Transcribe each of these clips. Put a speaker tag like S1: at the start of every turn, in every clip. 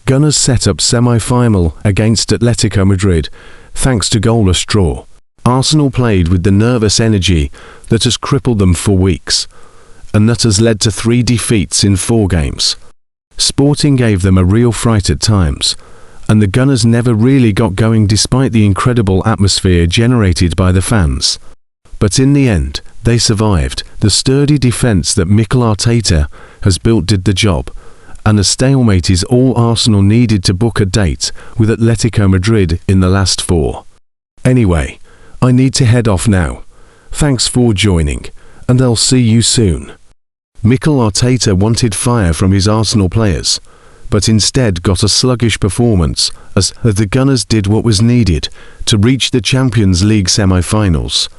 S1: Gunners set up semi-final against Atletico Madrid thanks to goalless draw. Arsenal played with the nervous energy that has crippled them for weeks, and that has led to 3 defeats in 4 games. Sporting gave them a real fright at times, and the Gunners never really got going despite the incredible atmosphere generated by the fans. But in the end, they survived. The sturdy defence that Mikel Arteta has built did the job, and a stalemate is all Arsenal needed to book a date with Atletico Madrid in the last 4. Anyway, I need to head off now. Thanks for joining, and I'll see you soon. Mikel Arteta wanted fire from his Arsenal players, but instead got a sluggish performance as the Gunners did what was needed to reach the Champions League semi-finals.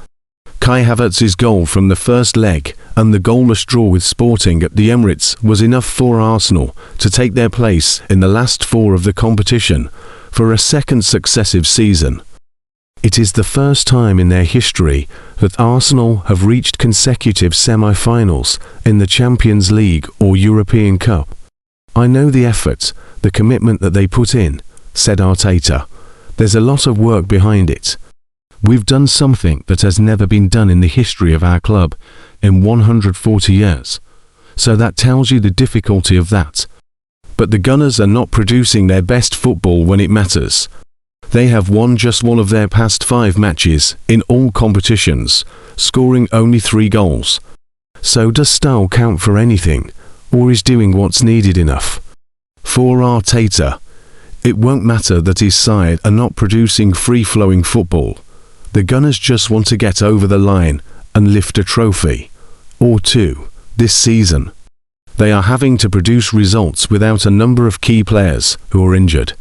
S1: Kai Havertz's goal from the first leg and the goalless draw with Sporting at the Emirates was enough for Arsenal to take their place in the last 4 of the competition for a second successive season. It is the first time in their history that Arsenal have reached consecutive semi-finals in the Champions League or European Cup. I know the effort, the commitment that they put in, said Arteta. There's a lot of work behind it. We've done something that has never been done in the history of our club in 140 years. So that tells you the difficulty of that. But the Gunners are not producing their best football when it matters. They have won just 1 of their past 5 matches in all competitions, scoring only 3 goals. So does style count for anything, or is doing what's needed enough? For Arteta, it won't matter that his side are not producing free-flowing football. The Gunners just want to get over the line and lift a trophy, or 2, this season. They are having to produce results without a number of key players who are injured.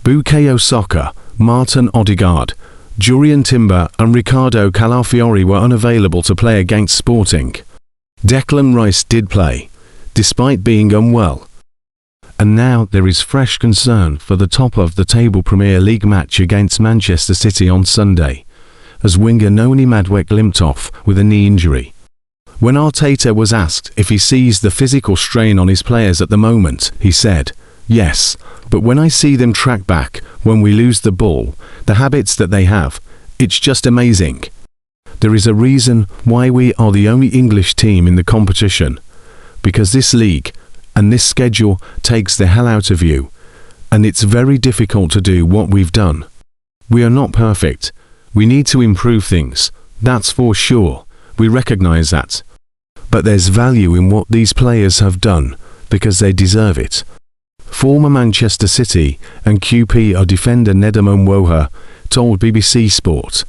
S1: Bukayo Saka, Martin Odegaard, Jurriën Timber and Ricardo Calafiori were unavailable to play against Sporting. Declan Rice did play, despite being unwell. And now there is fresh concern for the top of the table Premier League match against Manchester City on Sunday, as winger Noni Madueke limped off with a knee injury. When Arteta was asked if he sees the physical strain on his players at the moment, he said, "Yes, but when I see them track back when we lose the ball, the habits that they have, it's just amazing. There is a reason why we are the only English team in the competition, because this league and this schedule takes the hell out of you, and it's very difficult to do what we've done. We are not perfect. We need to improve things, that's for sure, we recognise that. But there's value in what these players have done, because they deserve it." Former Manchester City and QPR defender Nedum Owoha told BBC Sport,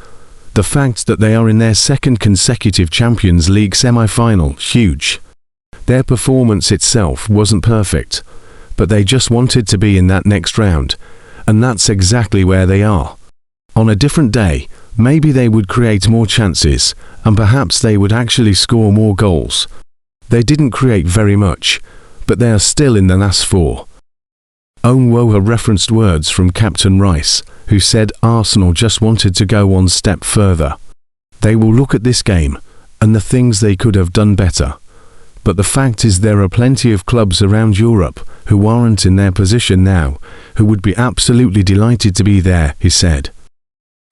S1: "The fact that they are in their 2nd consecutive Champions League semi-final, huge. Their performance itself wasn't perfect, but they just wanted to be in that next round, and that's exactly where they are. On a different day, maybe they would create more chances, and perhaps they would actually score more goals. They didn't create very much, but they are still in the last 4. Owoha referenced words from Captain Rice, who said Arsenal just wanted to go one step further. They will look at this game, and the things they could have done better. But the fact is there are plenty of clubs around Europe who aren't in their position now, who would be absolutely delighted to be there, he said.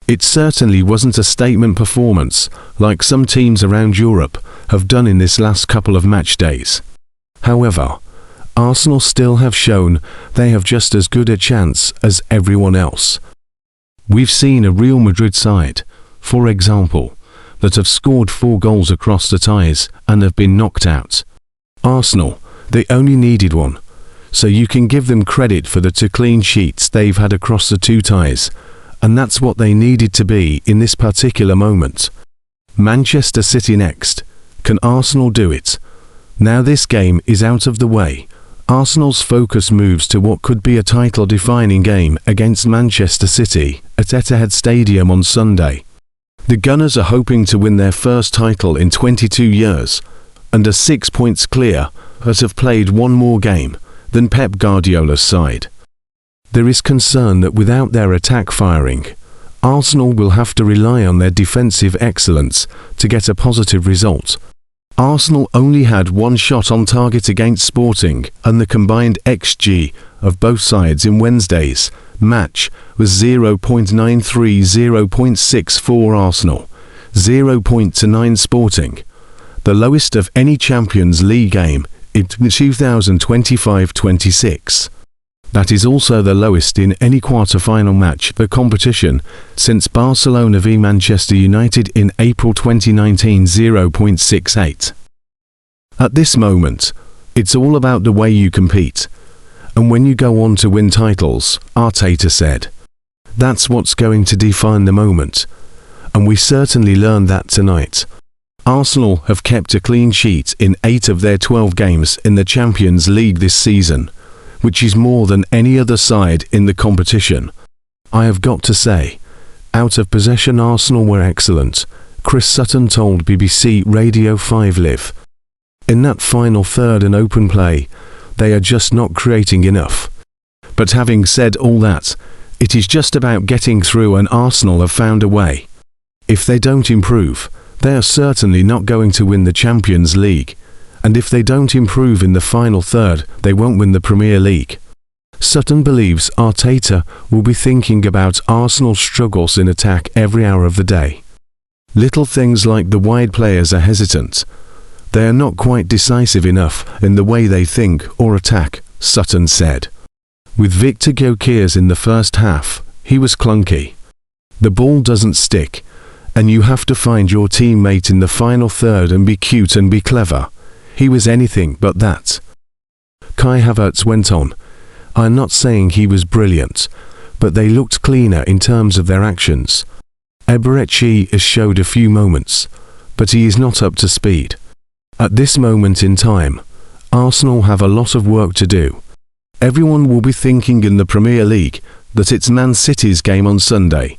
S1: It certainly wasn't a statement performance, like some teams around Europe have done in this last couple of match days. However, Arsenal still have shown they have just as good a chance as everyone else. We've seen a Real Madrid side, for example, that have scored 4 goals across the ties and have been knocked out. Arsenal, they only needed 1, so you can give them credit for the 2 clean sheets they've had across the 2 ties, and that's what they needed to be in this particular moment. Manchester City next. Can Arsenal do it? Now this game is out of the way, Arsenal's focus moves to what could be a title-defining game against Manchester City at Etihad Stadium on Sunday. The Gunners are hoping to win their first title in 22 years, and are 6 points clear, but have played 1 more game than Pep Guardiola's side. There is concern that without their attack firing, Arsenal will have to rely on their defensive excellence to get a positive result. Arsenal only had one shot on target against Sporting, and the combined XG of both sides in Wednesday's match was 0.93, 0.64 Arsenal, 0.29 Sporting, the lowest of any Champions League game in 2025-26. That is also the lowest in any quarter-final match of the competition since Barcelona v Manchester United in April 2019, 0.68. At this moment, it's all about the way you compete. And when you go on to win titles, Arteta said. That's what's going to define the moment. And we certainly learned that tonight. Arsenal have kept a clean sheet in 8 of their 12 games in the Champions League this season, which is more than any other side in the competition. I have got to say, out of possession Arsenal were excellent, Chris Sutton told BBC Radio 5 Live. In that final third and open play, they are just not creating enough. But having said all that, it is just about getting through, and Arsenal have found a way. If they don't improve, they are certainly not going to win the Champions League. And if they don't improve in the final third, they won't win the Premier League. Sutton believes Arteta will be thinking about Arsenal's struggles in attack every hour of the day. Little things like the wide players are hesitant. They are not quite decisive enough in the way they think or attack, Sutton said. With Victor Goalless in the first half, he was clunky. The ball doesn't stick, and you have to find your teammate in the final third and be cute and be clever. He was anything but that. Kai Havertz went on. I'm not saying he was brilliant, but they looked cleaner in terms of their actions. Eberechi has showed a few moments, but he is not up to speed. At this moment in time, Arsenal have a lot of work to do. Everyone will be thinking in the Premier League that it's Man City's game on Sunday,